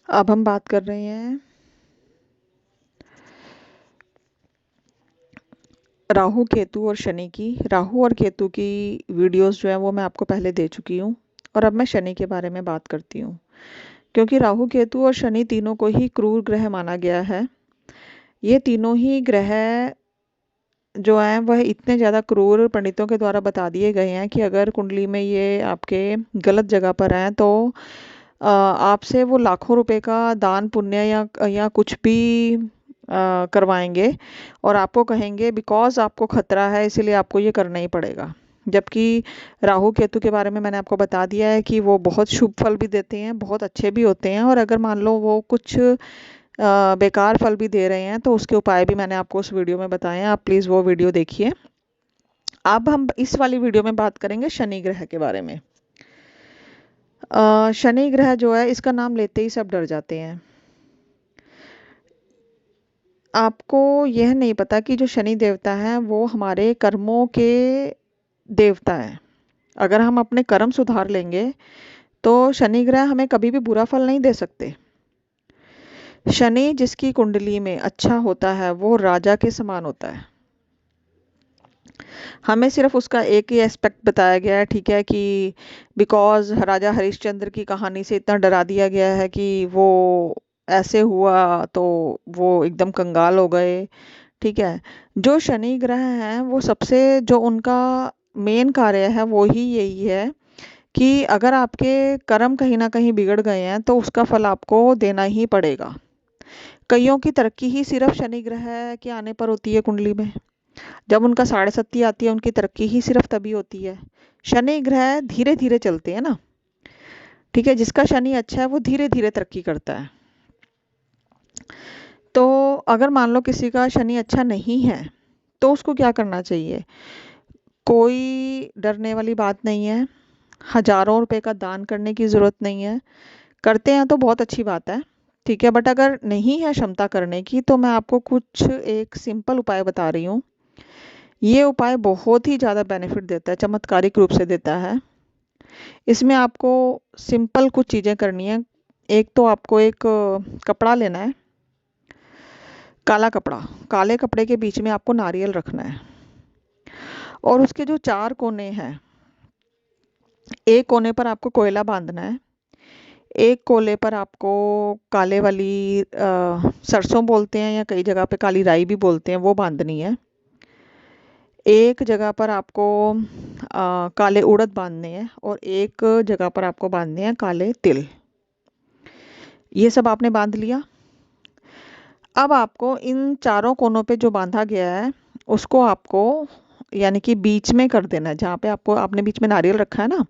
अब हम बात कर रहे हैं राहु केतु और शनि की। राहु और केतु की वीडियोस जो है वो मैं आपको पहले दे चुकी हूँ और अब मैं शनि के बारे में बात करती हूँ। क्योंकि राहु केतु और शनि तीनों को ही क्रूर ग्रह माना गया है। ये तीनों ही ग्रह जो हैं वह इतने ज़्यादा क्रूर पंडितों के द्वारा बता दिए गए हैं कि अगर कुंडली में ये आपके गलत जगह पर हैं तो आपसे वो लाखों रुपए का दान पुण्य या कुछ भी करवाएंगे और आपको कहेंगे बिकॉज आपको खतरा है इसीलिए आपको ये करना ही पड़ेगा। जबकि राहु केतु के बारे में मैंने आपको बता दिया है कि वो बहुत शुभ फल भी देते हैं, बहुत अच्छे भी होते हैं, और अगर मान लो वो कुछ बेकार फल भी दे रहे हैं तो उसके उपाय भी मैंने आपको उस वीडियो में बताए हैं। आप प्लीज़ वो वीडियो देखिए। अब हम इस वाली वीडियो में बात करेंगे शनि ग्रह के बारे में। शनि ग्रह जो है इसका नाम लेते ही सब डर जाते हैं। आपको यह नहीं पता कि जो शनि देवता है वो हमारे कर्मों के देवता हैं। अगर हम अपने कर्म सुधार लेंगे तो शनि ग्रह हमें कभी भी बुरा फल नहीं दे सकते। शनि जिसकी कुंडली में अच्छा होता है वो राजा के समान होता है। हमें सिर्फ उसका एक ही एस्पेक्ट बताया गया है, ठीक है, कि बिकॉज राजा हरिश्चंद्र की कहानी से इतना डरा दिया गया है कि वो ऐसे हुआ तो वो एकदम कंगाल हो गए। ठीक है। जो शनि ग्रह हैं वो सबसे जो उनका मेन कार्य है वो ही यही है कि अगर आपके कर्म कहीं ना कहीं बिगड़ गए हैं तो उसका फल आपको देना ही पड़ेगा। कईयों की तरक्की ही सिर्फ शनि ग्रह के आने पर होती है कुंडली में। जब उनका साढ़े सत्ती आती है उनकी तरक्की ही सिर्फ तभी होती है। शनि ग्रह धीरे धीरे चलते हैं ना। ठीक है, जिसका शनि अच्छा है वो धीरे धीरे तरक्की करता है। तो अगर मान लो किसी का शनि अच्छा नहीं है तो उसको क्या करना चाहिए? कोई डरने वाली बात नहीं है। हजारों रुपए का दान करने की जरूरत नहीं है। करते हैं तो बहुत अच्छी बात है। ठीक है, बट अगर नहीं है क्षमता करने की तो मैं आपको कुछ एक सिंपल उपाय बता रही हूँ। ये उपाय बहुत ही ज़्यादा बेनिफिट देता है, चमत्कारिक रूप से देता है। इसमें आपको सिंपल कुछ चीज़ें करनी है। एक तो आपको एक कपड़ा लेना है, काला कपड़ा। काले कपड़े के बीच में आपको नारियल रखना है और उसके जो चार कोने हैं, एक कोने पर आपको कोयला बांधना है, एक कोले पर आपको काले वाली सरसों बोलते हैं या कई जगह पे काली राई भी बोलते हैं, वो बांधनी है। एक जगह पर आपको काले उड़द बांधने हैं और एक जगह पर आपको बांधने हैं काले तिल। ये सब आपने बांध लिया। अब आपको इन चारों कोनों पे जो बांधा गया है उसको आपको यानी कि बीच में कर देना है। जहाँ पे आपको आपने बीच में नारियल रखा है ना,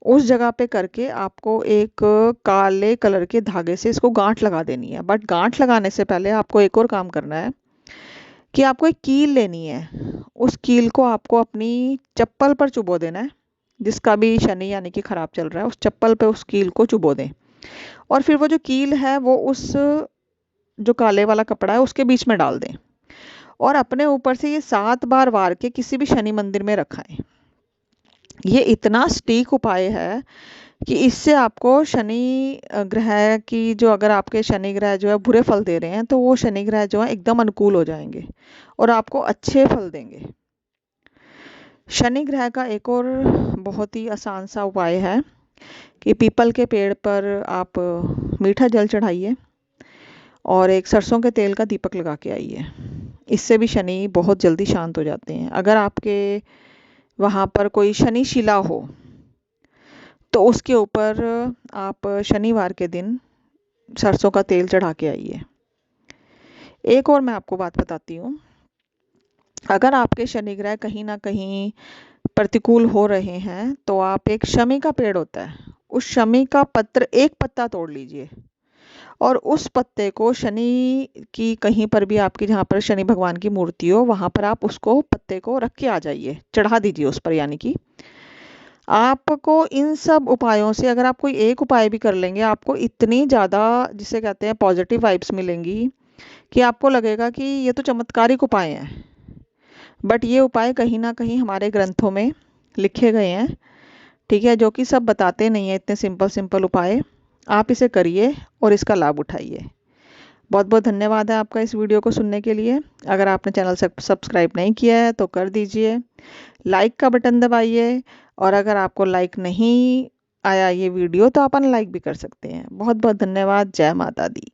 उस जगह पे करके आपको एक काले कलर के धागे से इसको गांठ लगा देनी है। बट गांठ लगाने से पहले आपको एक और काम करना है कि आपको एक कील लेनी है। उस कील को आपको अपनी चप्पल पर चुबो देना है। जिसका भी शनि यानी कि खराब चल रहा है उस चप्पल पे उस कील को चुबो दें और फिर वो जो कील है वो उस जो काले वाला कपड़ा है उसके बीच में डाल दें और अपने ऊपर से ये 7 बार वार के किसी भी शनि मंदिर में रखाएं। ये इतना सटीक उपाय है कि इससे आपको शनि ग्रह की जो अगर आपके शनि ग्रह जो है बुरे फल दे रहे हैं तो वो शनि ग्रह जो है एकदम अनुकूल हो जाएंगे और आपको अच्छे फल देंगे। शनि ग्रह का एक और बहुत ही आसान सा उपाय है कि पीपल के पेड़ पर आप मीठा जल चढ़ाइए और एक सरसों के तेल का दीपक लगा के आइए। इससे भी शनि बहुत जल्दी शांत हो जाते हैं। अगर आपके वहाँ पर कोई शनि शिला हो तो उसके ऊपर आप शनिवार के दिन सरसों का तेल चढ़ा के आइए। एक और मैं आपको बात बताती हूँ। अगर आपके शनि ग्रह कहीं ना कहीं प्रतिकूल हो रहे हैं तो आप एक शमी का पेड़ होता है, उस शमी का पत्र एक पत्ता तोड़ लीजिए और उस पत्ते को शनि की कहीं पर भी आपकी जहाँ पर शनि भगवान की मूर्ति हो वहां पर आप उसको पत्ते को रख के आ जाइए, चढ़ा दीजिए उस पर। यानी कि आपको इन सब उपायों से अगर आप कोई एक उपाय भी कर लेंगे आपको इतनी ज़्यादा जिसे कहते हैं पॉजिटिव वाइब्स मिलेंगी कि आपको लगेगा कि ये तो चमत्कारिक उपाय हैं। बट ये उपाय कहीं ना कहीं हमारे ग्रंथों में लिखे गए हैं। ठीक है, जो कि सब बताते नहीं है इतने सिंपल उपाय। आप इसे करिए और इसका लाभ उठाइए। बहुत बहुत धन्यवाद है आपका इस वीडियो को सुनने के लिए। अगर आपने चैनल सब्सक्राइब नहीं किया है तो कर दीजिए, लाइक का बटन दबाइए, और अगर आपको लाइक नहीं आया ये वीडियो तो आप अनलाइक भी कर सकते हैं। बहुत बहुत धन्यवाद। जय माता दी।